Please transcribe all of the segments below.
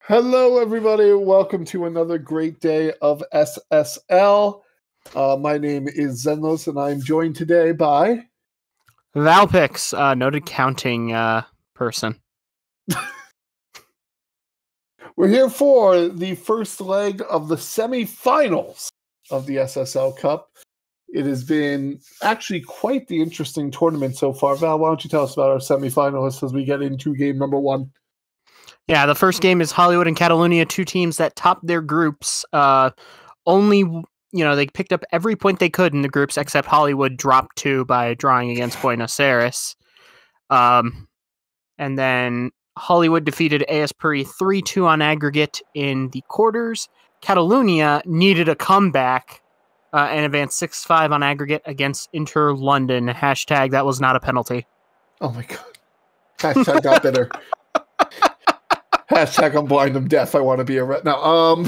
Hello, everybody. Welcome to another great day of SSL. My name is Xenlos, and I'm joined today by Valpix, noted counting person. We're here for the first leg of the semifinals of the SSL Cup. It has been actually quite the interesting tournament so far. Val, why don't you tell us about our semifinalists as we get into game number one? Yeah, the first game is Hollywood and Catalunya, two teams that topped their groups. They picked up every point they could in the groups, except Hollywood dropped 2 by drawing against Buenos Aires. And then Hollywood defeated AS Puri 3-2 on aggregate in the quarters. Catalunya needed a comeback and advanced 6-5 on aggregate against Inter London. Hashtag that was not a penalty. Oh my god. Hashtag not bitter. Hashtag I'm blind, I'm deaf, I want to be a now.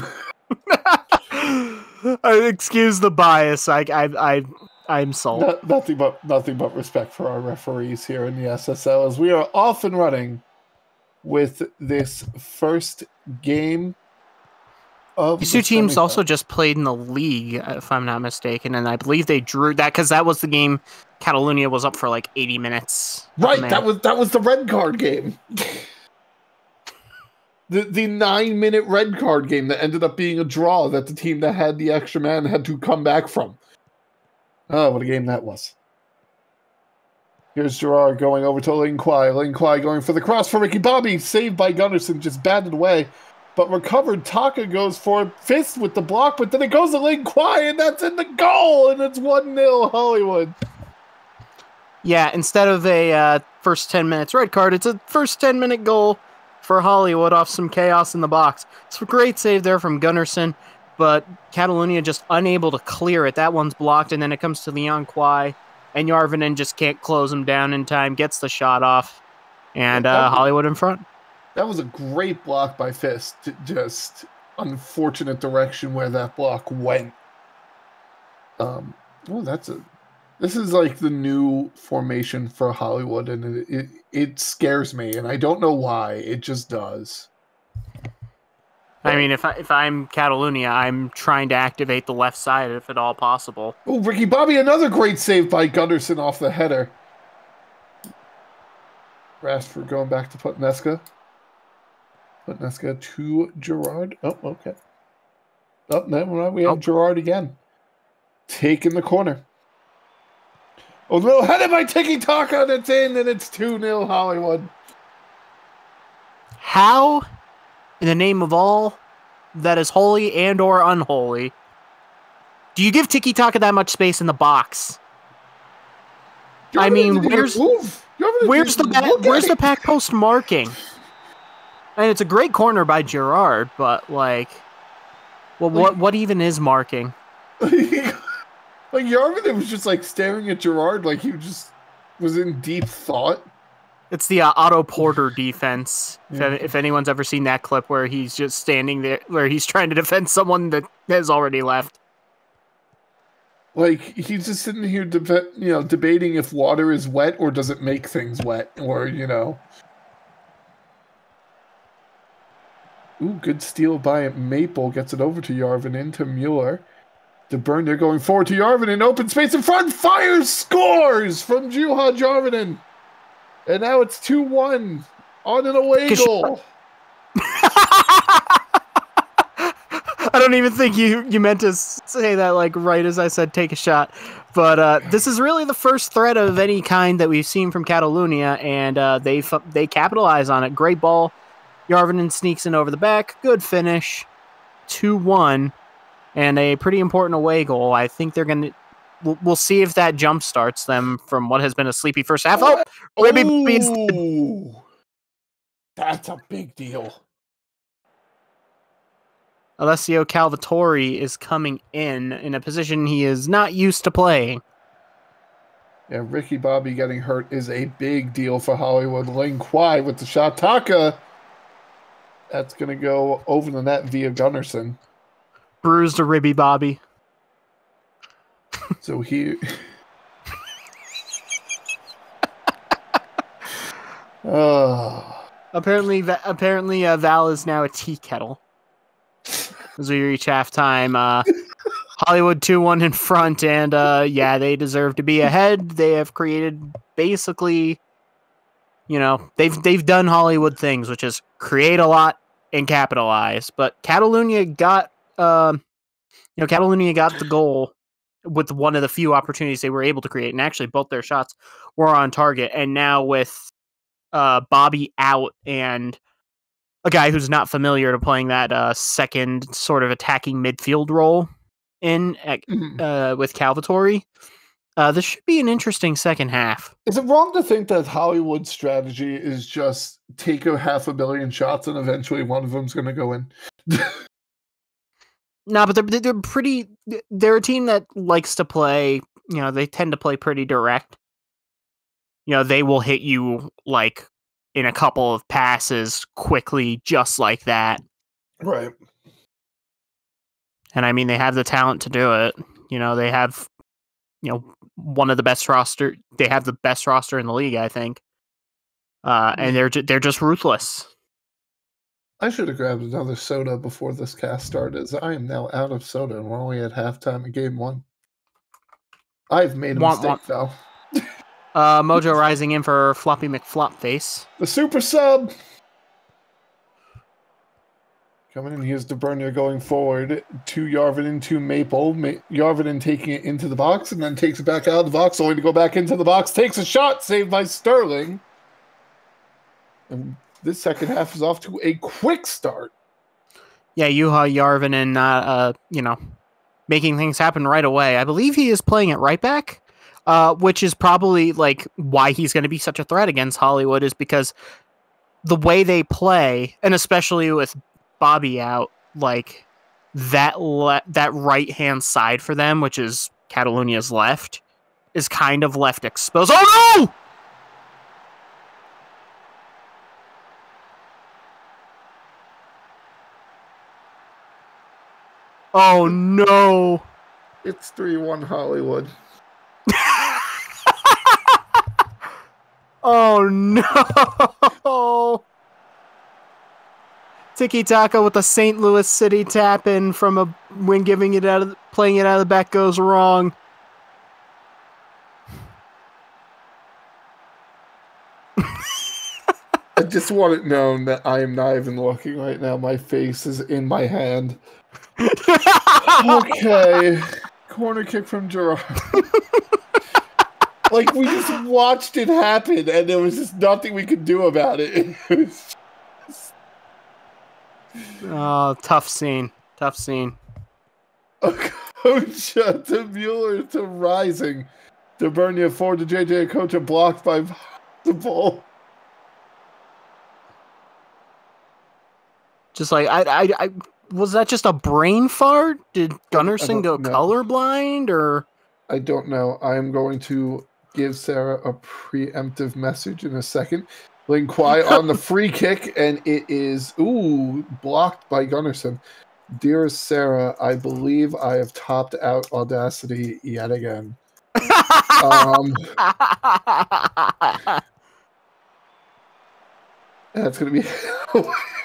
Excuse the bias. I'm salt. Nothing but respect for our referees here in the SSL as we are off and running with this first game of these two teams also just played in the league, if I'm not mistaken, and I believe they drew that because that was the game Catalunya was up for like 80 minutes. Right, that was the red card game. The 9-minute red card game that ended up being a draw that the team that had the extra man had to come back from. Oh, what a game that was. Here's Gerard going over to Ling Kwai. Ling Kwai going for the cross for Ricky Bobby. Saved by Gunnarsson, just batted away. But recovered. Taka goes for fist with the block, but then it goes to Ling Kwai, and that's in the goal, and it's 1-0 Hollywood. Yeah, instead of a first 10 minutes red card, it's a first 10-minute goal for Hollywood off some chaos in the box. It's a great save there from Gunnarsson, but Catalunya just unable to clear it. That one's blocked, and then it comes to Leon Kwai, and Järvinen just can't close him down in time, gets the shot off, and Hollywood in front. That was a great block by Fist. Just unfortunate direction where that block went. This is like the new formation for Hollywood, and it scares me, and I don't know why. It just does. I mean, if I'm Catalunya, I'm trying to activate the left side if at all possible. Oh, Ricky Bobby, another great save by Gunnarsson off the header. Rashford going back to Putneska. Putneska to Gerard. Oh, okay. Oh, no, we have Gerard again. Taking the corner. Oh, no, headed by Tiki Taka, and it's in, and it's 2-0 Hollywood. How, in the name of all that is holy and or unholy, do you give Tiki Taka that much space in the box? I mean, where's the back post marking? And it's a great corner by Gerard, but like, well, what even is marking? Like, Järvinen was just, like, staring at Gerard like he just was in deep thought. It's the Otto Porter defense. Yeah. If anyone's ever seen that clip where he's just standing there, where he's trying to defend someone that has already left. Like, he's just sitting here debating if water is wet or does it make things wet, or, Ooh, good steal by Maple. Gets it over to Järvinen, to Mueller. De Burn, going forward to Järvinen, open space in front, fires, scores from Juha Järvinen. And now it's 2-1 on an away goal. I don't even think you meant to say that like right as I said take a shot. But this is really the first threat of any kind that we've seen from Catalunya, and they capitalize on it. Great ball. Järvinen sneaks in over the back. Good finish. 2-1. And a pretty important away goal. I think they're going to... We'll see if that jump starts them from what has been a sleepy first half. That's a big deal. Alessio Calvatore is coming in a position he is not used to playing. Yeah, Ricky Bobby getting hurt is a big deal for Hollywood. Ling Kwai with the shot. Taka. That's going to go over the net via Gunnarsson. Bruised a Ribby Bobby. So he... Apparently, Val is now a tea kettle. As we reach halftime, Hollywood 2-1 in front, and they deserve to be ahead. They have created basically, they've done Hollywood things, which is create a lot and capitalize. But Catalunya got the goal with one of the few opportunities they were able to create, and actually both their shots were on target. And now with Bobby out and a guy who's not familiar to playing that second sort of attacking midfield role with Calvatori, this should be an interesting second half. Is it wrong to think that Hollywood's strategy is just take 500 million shots and eventually one of them's going to go in? No, but they're pretty. They're a team that likes to play. They tend to play pretty direct. They will hit you like in a couple of passes quickly, just like that. Right. And I mean, they have the talent to do it. They have, one of the best roster. They have the best roster in the league, I think. And they're just ruthless. I should have grabbed another soda before this cast started, as I am now out of soda, and we're only at halftime in game 1. I've made a mistake, though. Mojo rising in for Floppy McFlopface. The super sub! Coming in, here's DeBurnier going forward to Yarvinen to Maple. Yarvinen taking it into the box, and then takes it back out of the box, only to go back into the box. Takes a shot, saved by Sterling. And this second half is off to a quick start. Yeah, Juha Järvinen, making things happen right away. I believe he is playing at right back, which is probably like why he's going to be such a threat against Hollywood, is because the way they play, and especially with Bobby out, like that right hand side for them, which is Catalunya's left, is kind of left exposed. Oh no! Oh no! It's 3-1 Hollywood. Oh no! Tiki Taka with the St. Louis City tap in from when playing it out of the back goes wrong. I just want it known that I am not even looking right now. My face is in my hand. Okay. Corner kick from Gerard. Like, we just watched it happen, and there was just nothing we could do about it. Oh, tough scene. Tough scene. Okocha to Mueller to Rising. To Bernia forward to JJ Okocha, blocked by the ball. Just like, I was that just a brain fart? Did Gunnarsson go colorblind, or? I don't know. I'm going to give Sarah a preemptive message in a second. Lin Kwai on the free kick, and it is, blocked by Gunnarsson. Dearest Sarah, I believe I have topped out Audacity yet again. That's going to be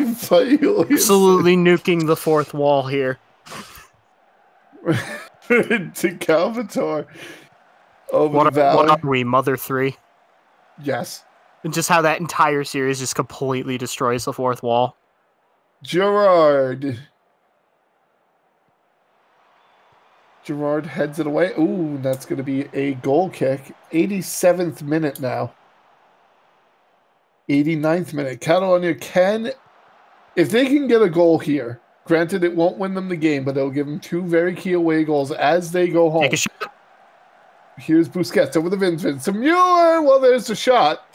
absolutely nuking the fourth wall here. To Calvator. What are we, Mother 3? Yes. And just how that entire series just completely destroys the fourth wall. Gerard heads it away. Ooh, that's going to be a goal kick. 87th minute now. 89th minute. Catalunya if they can get a goal here, granted it won't win them the game, but it'll give them 2 very key away goals as they go home. Take a shot. Here's Busquets over the Vincent. So Mueller, well, there's the shot.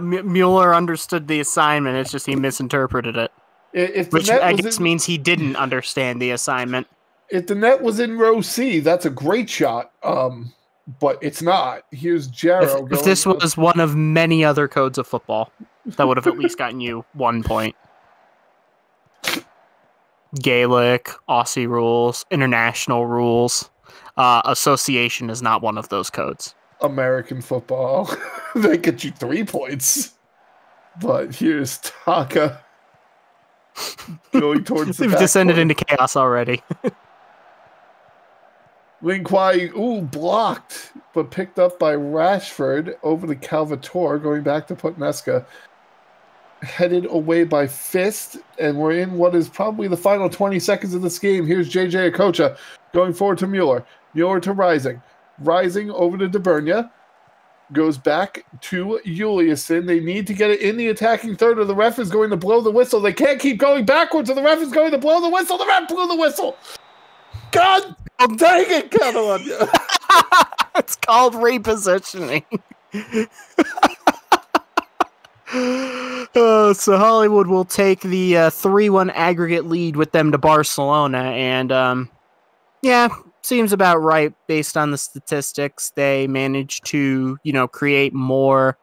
Mueller understood the assignment. It's just he misinterpreted it. Which I guess means he didn't understand the assignment. If the net was in row C, that's a great shot. But it's not. Here's Jarrow. If this was one of many other codes of football, that would have at least gotten you 1 point. Gaelic, Aussie rules, international rules. Association is not one of those codes. American football. They get you 3 points. But here's Taka going towards the They've back descended corner. into chaos already. Lin Kwai, blocked, but picked up by Rashford over to Calvator, going back to Putneska. Headed away by Fist, and we're in what is probably the final 20 seconds of this game. Here's JJ Okocha going forward to Mueller. Mueller to Rising. Rising over to DeBernia. Goes back to Juliusson. They need to get it in the attacking third, or the ref is going to blow the whistle. They can't keep going backwards, or the ref is going to blow the whistle. The ref blew the whistle. God dang it, Catalunya. It's called repositioning. So Hollywood will take the 3-1 aggregate lead with them to Barcelona, and seems about right based on the statistics. They managed to, create more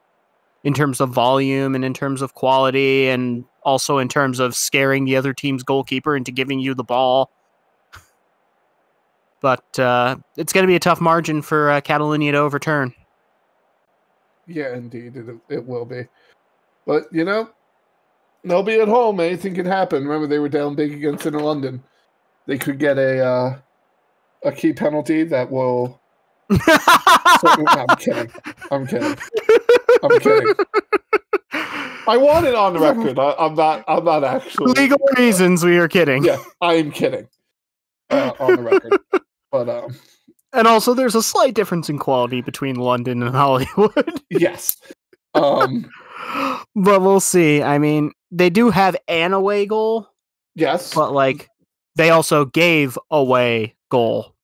in terms of volume and in terms of quality, and also in terms of scaring the other team's goalkeeper into giving you the ball. But it's going to be a tough margin for Catalunya to overturn. Yeah, indeed, it will be. But, they'll be at home. Anything can happen. Remember, they were down big against Inter London. They could get a key penalty that will... I'm kidding. I want it on the record. I'm not actually... Legal reasons we are kidding. Yeah, I am kidding. On the record. But, and also, there's a slight difference in quality between London and Hollywood. Yes. But we'll see. I mean, they do have an away goal. Yes. But, they also gave away goal.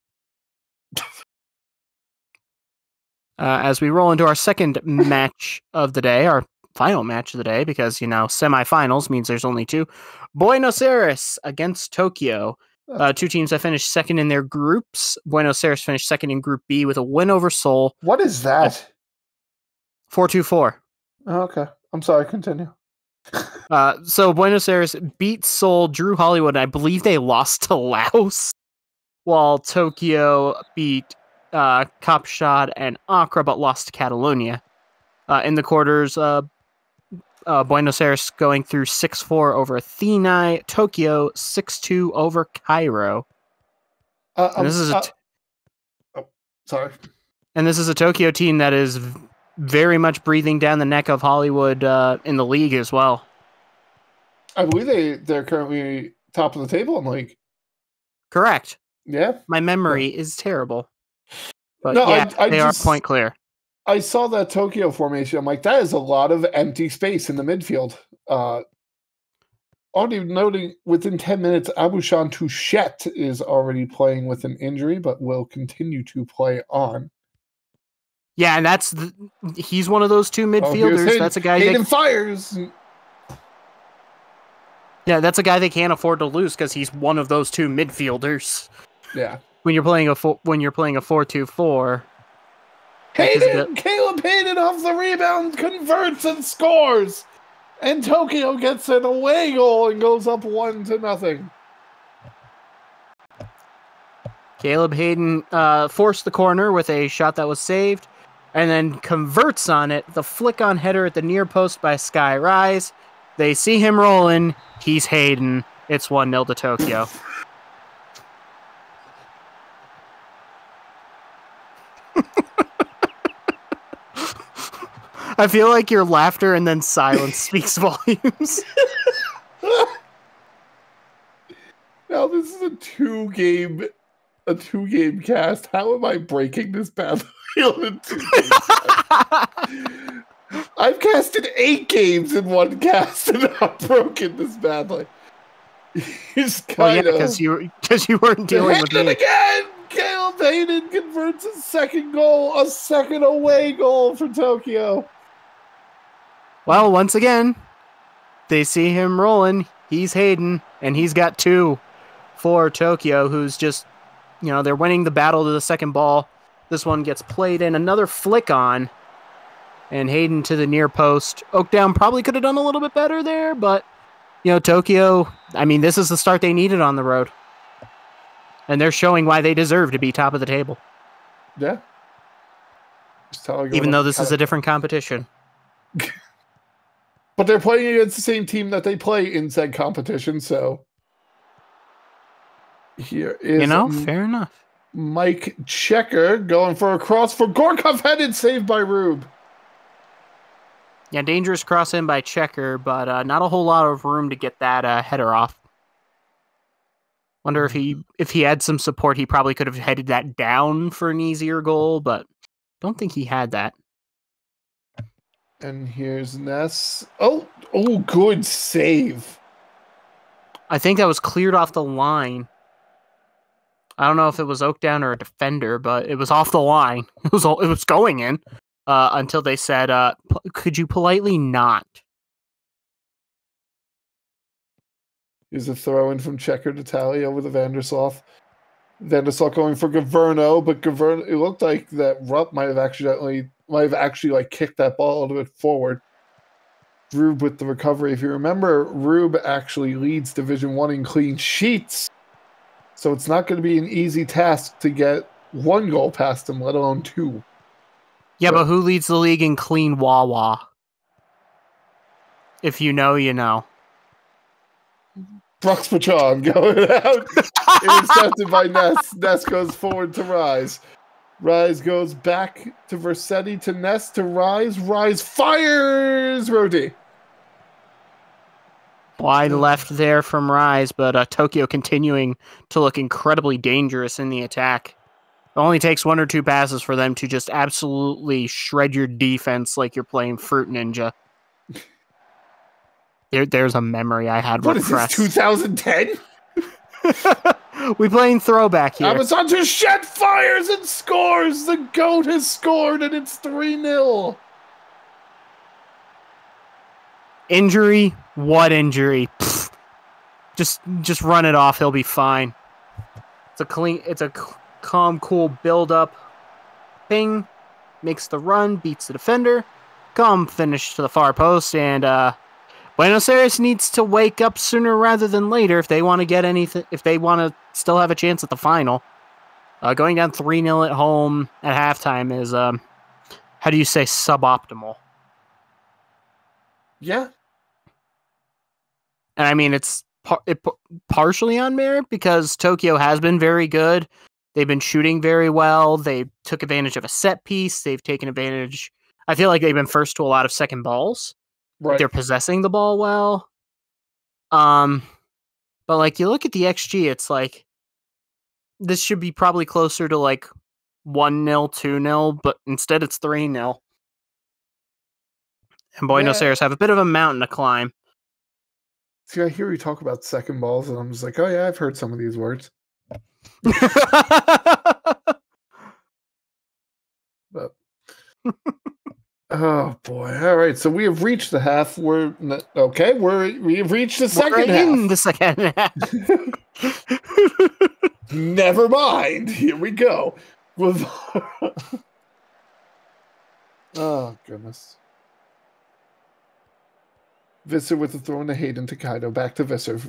As we roll into our second match of the day, our final match of the day, because, semifinals means there's only 2. Buenos Aires against Tokyo. 2 teams that finished second in their groups. Buenos Aires finished second in Group B with a win over Seoul. What is that? 4-2-4. Oh, okay. I'm sorry, continue. So Buenos Aires beat Seoul, drew Hollywood, and I believe they lost to Laos, while Tokyo beat Kapshad and Accra, but lost to Catalunya. In the quarters, Buenos Aires going through 6-4 over Athena, Tokyo 6-2 over Cairo. Sorry. And this is a Tokyo team that is very much breathing down the neck of Hollywood in the league as well. I believe they're currently top of the table in the league. Correct. Yeah. My memory is terrible. But no, they are point clear. I saw that Tokyo formation. I'm like, that is a lot of empty space in the midfield. Already noting within 10 minutes, Abushan Touchette is already playing with an injury, but will continue to play on. Yeah, and he's one of those 2 midfielders. That's a guy Hayden fires. Yeah, that's a guy they can't afford to lose because he's one of those 2 midfielders. Yeah. When you're playing a 4-2-4. Caleb Hayden off the rebound converts and scores, and Tokyo gets an away goal and goes up 1-0. Caleb Hayden forced the corner with a shot that was saved, and then converts on it. The flick-on header at the near post by Sky Rise. They see him rolling. He's Hayden. It's 1-0 to Tokyo. I feel like your laughter and then silence speaks volumes. Now this is a two-game cast. How am I breaking this battlefield in 2 games? I've casted 8 games in one cast and I've broken this badly. Because you weren't dealing with me. Again! Caleb Hayden converts a second goal, a second away goal for Tokyo. Well, once again, they see him rolling. He's Hayden, and he's got 2 for Tokyo, who's just, they're winning the battle to the second ball. This one gets played in. Another flick on, and Hayden to the near post. Oakdown probably could have done a little bit better there, but, Tokyo, this is the start they needed on the road. And they're showing why they deserve to be top of the table. Yeah. Even though this is a different competition. But they're playing against the same team that they play in said competition, so... Here is... fair enough. Mike Checker going for a cross for Gorkov, headed, saved by Rube. Yeah, dangerous cross in by Checker, but not a whole lot of room to get that header off. Wonder if he had some support, he probably could have headed that down for an easier goal, but don't think he had that. And here's Ness. Oh, good save. I think that was cleared off the line. I don't know if it was Oakdown or a defender, but it was off the line. It was going in until they said, could you politely not? Here's a throw in from Checker to Tally over the Vandersloot. Vandersloot going for Gaverno, but Gaverno, it looked like that Rupp might have actually kicked that ball a little bit forward. Rube with the recovery. If you remember, Rube actually leads Division 1 in clean sheets. So it's not going to be an easy task to get one goal past him, let alone two. Yeah, but who leads the league in clean Wawa? If you know, you know. Brooks Pachon going out. Intercepted by Ness. Ness goes forward to Rise. Rise goes back to Versetti, to Ness, to Rise. Rise fires Rodi. Wide left there from Rise, but Tokyo continuing to look incredibly dangerous in the attack. It only takes one or two passes for them to just absolutely shred your defense like you're playing Fruit Ninja. There's a memory I had. What is this, 2010? We playing throwback here. Amazon Touchette fires and scores! The GOAT has scored and it's 3-0. Injury? What injury? Pfft. Just run it off. He'll be fine. It's a calm, cool build-up. Ping. Makes the run. Beats the defender. Calm finish to the far post. And Buenos Aires needs to wake up sooner rather than later if they want to get anything. If they want to still have a chance at the final. Going down 3-0 at home at halftime is, how do you say, suboptimal? Yeah. And I mean, it's partially on merit because Tokyo has been very good. They've been shooting very well. They took advantage of a set piece. They've taken advantage. I feel like they've been first to a lot of second balls. Right. They're possessing the ball well. But like you look at the XG, it's like this should be probably closer to like 1-0, 2-0, but instead it's 3-0. And Buenos Aires have a bit of a mountain to climb. See, I hear you talk about second balls, and I'm just like, oh yeah, I've heard some of these words. But oh boy! All right, so we have reached the half. We have reached the second half. In the second half. Never mind. Here we go. Oh goodness. Visser with the throw into Hayden to Kaido. Back to Visser.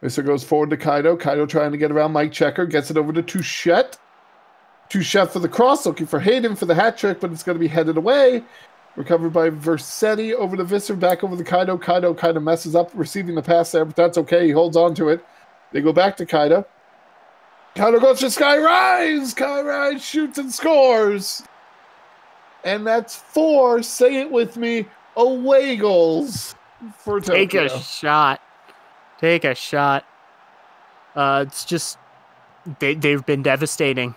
Visser goes forward to Kaido. Kaido trying to get around Mike Checker. Gets it over to Touchette. Touchette for the cross. Looking for Hayden for the hat trick, but it's going to be headed away. Recovered by Versetti. Over to Visser. Back over to Kaido. Kaido kind of messes up receiving the pass there, but that's okay. He holds on to it. They go back to Kaido. Kaido goes to Sky Rise. Sky Rise shoots and scores. And that's 4, say it with me, away goals. For Tokyo. Take a shot. Take a shot. It's just they've been devastating.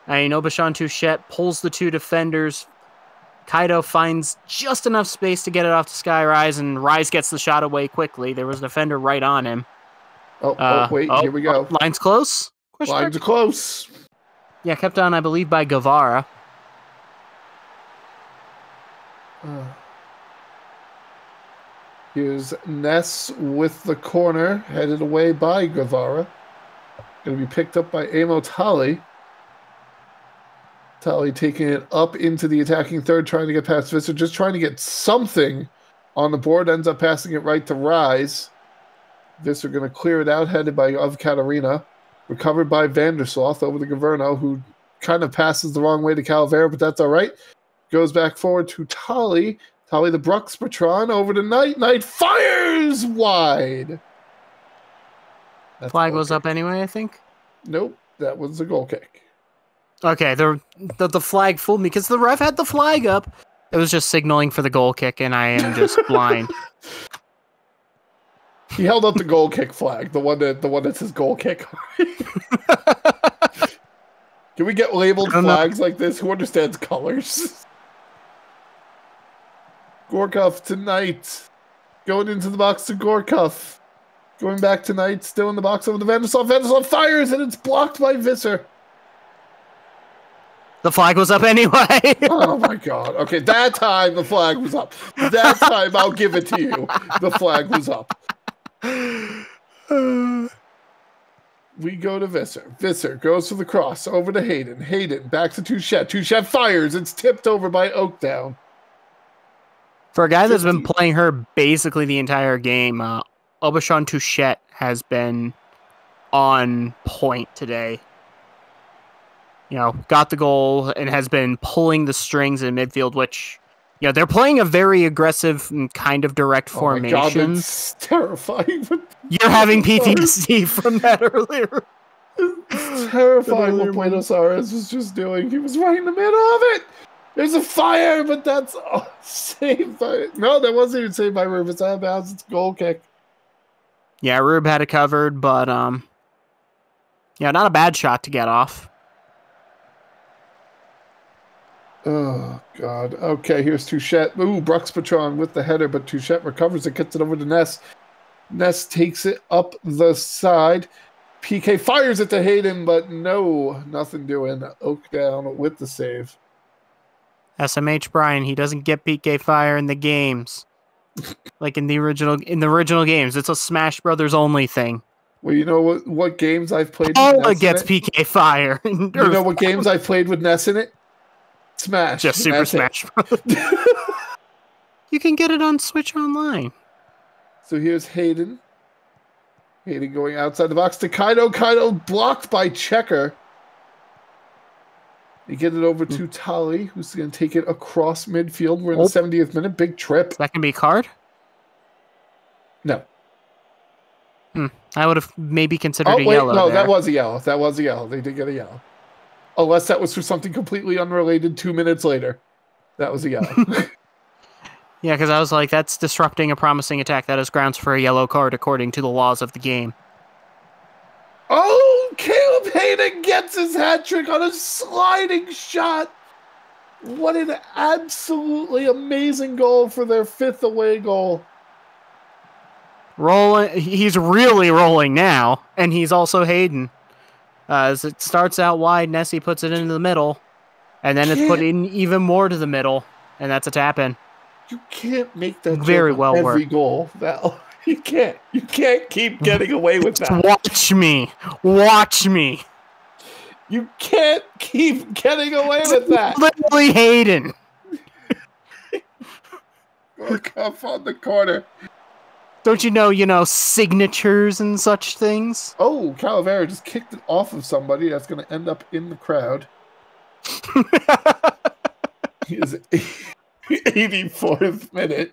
I mean, Obashan Touchette pulls the two defenders. Kaido finds just enough space to get it off to Sky Rise, and Rise gets the shot away quickly. There was a defender right on him. Wait, here we go. Line's close? Lines are close. Yeah, kept on, I believe, by Guevara. Here's Ness with the corner, headed away by Guevara. Going to be picked up by Amo Tali. Tali taking it up into the attacking third, trying to get past Visser, just trying to get something on the board. Ends up passing it right to Rise. Visser going to clear it out, headed by Katarina. Recovered by Vandersloot over the Gaverno, who kind of passes the wrong way to Calavera, but that's all right. Goes back forward to Tolly. Tolly the Brux Patron over to Knight. Knight fires wide. That's Flag was up anyway, I think. Nope, that was a goal kick. Okay, the flag fooled me because the ref had the flag up. It was just signaling for the goal kick, and I am just blind. He held up the goal kick flag, the one that says goal kick. Can we get labeled flags like this? Who understands colors? Gorkov tonight. Going into the box to Gorkov. Going back tonight, still in the box over the Vanderslav. Vanderslav fires, and it's blocked by Visser. The flag was up anyway. Oh my god. Okay, that time the flag was up. That time, I'll give it to you. The flag was up. We go to Visser. Visser goes for the cross over to Hayden. Hayden back to Touchette. Touchette fires. It's tipped over by Oakdown. For a guy that's been playing her basically the entire game, Aubuchon Touchette has been on point today. You know, got the goal and has been pulling the strings in midfield, which, you know, they're playing a very aggressive and kind of direct formation. My God, it's terrifying. You're having PTSD from that earlier. It's terrifying what Buenos Aires was just doing. He was right in the middle of it. There's a fire, but that's saved by... No, that wasn't even saved by Rube. It's out of bounds. It's a goal kick. Yeah, Rube had it covered, but yeah, not a bad shot to get off. Oh, God. Okay, here's Touchette. Ooh, Brux Patron with the header, but Touchette recovers it, gets it over to Ness. Ness takes it up the side. PK fires it to Hayden, but no, nothing doing. Oak down with the save. SMH Brian, he doesn't get PK fire in the games. Like in the original games. It's a Smash Brothers only thing. Well, you know what games I've played with Ness gets PK fire. You know what games I've played with Ness in it? Smash. Just Super Smash Bros. You can get it on Switch Online. So here's Hayden. Hayden going outside the box to Kaido. Kaido blocked by Checker. They get it over to Tali, who's going to take it across midfield. We're in the 70th minute. Big trip. That can be a card? No. I would have maybe considered a yellow. No, there. That was a yellow. That was a yellow. They did get a yellow. Unless that was for something completely unrelated 2 minutes later. That was a yellow. Yeah, because I was like, that's disrupting a promising attack. That is grounds for a yellow card according to the laws of the game. Oh, Caleb Hayden gets his hat trick on a sliding shot. What an absolutely amazing goal for their 5th away goal. Rolling, he's really rolling now, and he's also Hayden. As it starts out wide, Nessie puts it into the middle, and then it's put in even more to the middle, and that's a tap in. You can't make that very well every goal, Val. You can't. You can't keep getting away with that. Watch me. Watch me. You can't keep getting away with that. Literally Hayden. Gorkov on the corner. Don't you know, signatures and such things? Oh, Calavera just kicked it off of somebody that's going to end up in the crowd. He is 84th minute.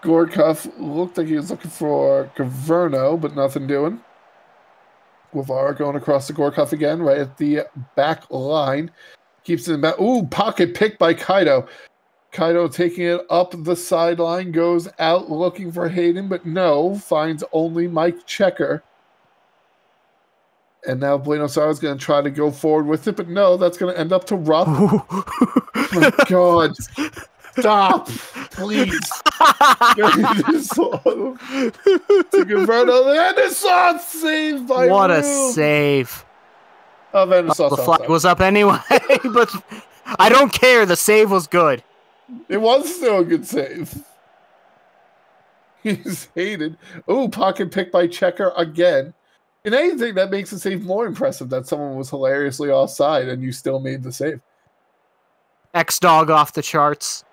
Gorkov looked like he was looking for Gaverno, but nothing doing. Guevara going across the Gorkov again, right at the back line. Keeps it in back. Ooh, pocket pick by Kaido. Kaido taking it up the sideline, goes out looking for Hayden, but no, finds only Mike Checker. And now Buenos Aires is going to try to go forward with it, but no, that's going to end up to Rupp. Oh my God. Stop, please. To convert on Anderson, saved by What Rube. A save. Oh, the flag was up anyway, but I don't care. The save was good. It was still a good save. He's hated. Oh, pocket pick by Checker again. In anything, that makes the save more impressive that someone was hilariously offside and you still made the save. X-Dog off the charts.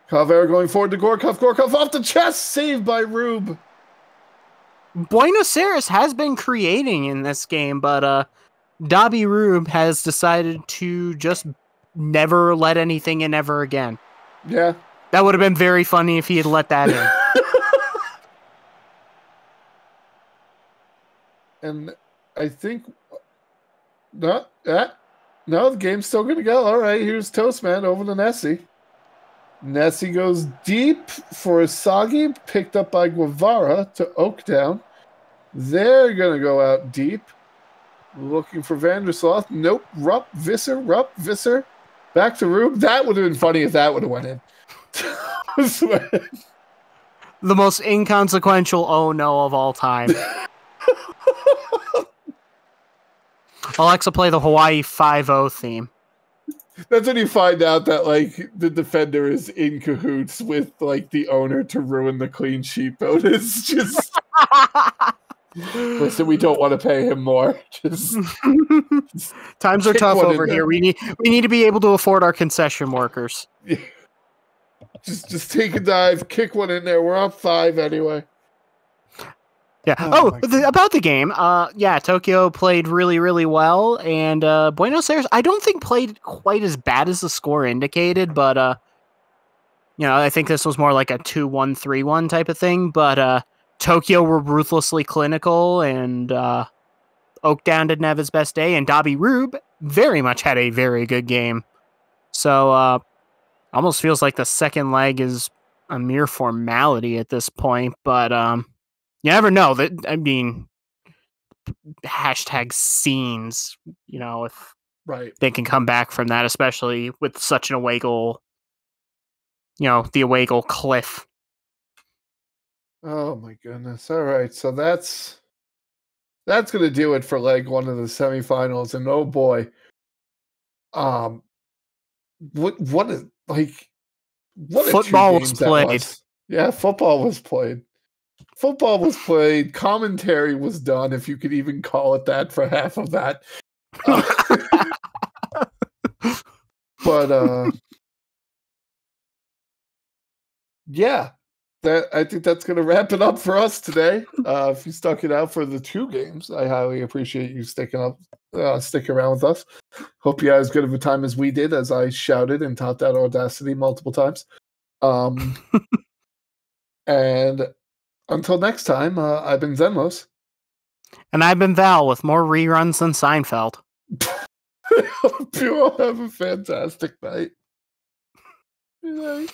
Calavera going forward to Gorkov. Gorkov off the chest. Saved by Rube. Buenos Aires has been creating in this game, but Dobby Rube has decided to just never let anything in ever again. Yeah. That would have been very funny if he had let that in. And I think no, the game's still gonna go. All right, here's Toastman over to Nessie. Nessie goes deep for Isagi, picked up by Guevara to Oakdown. They're gonna go out deep, looking for Vandersloth. Nope, Rupp, Visser. Back to Rube. That would have been funny if that would have went in. The most inconsequential oh no of all time. Alexa, play the Hawaii 5-0 theme. That's when you find out that like the defender is in cahoots with like the owner to ruin the clean sheet bonus. Just listen, we don't want to pay him more. Just times are tough over here. We need to be able to afford our concession workers. Yeah. Just take a dive, kick one in there. We're up 5 anyway. Yeah. About the game. Tokyo played really, really well, and Buenos Aires, I don't think played quite as bad as the score indicated, but I think this was more like a 2-1, 3-1 type of thing. But Tokyo were ruthlessly clinical, and Oakdown didn't have his best day, and Dobby Rube very much had a very good game. So almost feels like the second leg is a mere formality at this point, but you never know. That I mean, #scenes. If they can come back from that, especially with such an away goal. The away goal cliff. Oh my goodness! All right, so that's gonna do it for leg 1 of the semifinals, and oh boy, what is like what football was played? Yeah, football was played. Football was played. Commentary was done, if you could even call it that, for half of that. But yeah, I think that's going to wrap it up for us today. If you stuck it out for the 2 games, I highly appreciate you sticking around with us. Hope you had as good of a time as we did, as I shouted and taught that Audacity multiple times. And until next time, I've been Xenlos. And I've been Val with more reruns than Seinfeld. Hope you all have a fantastic night. Good night.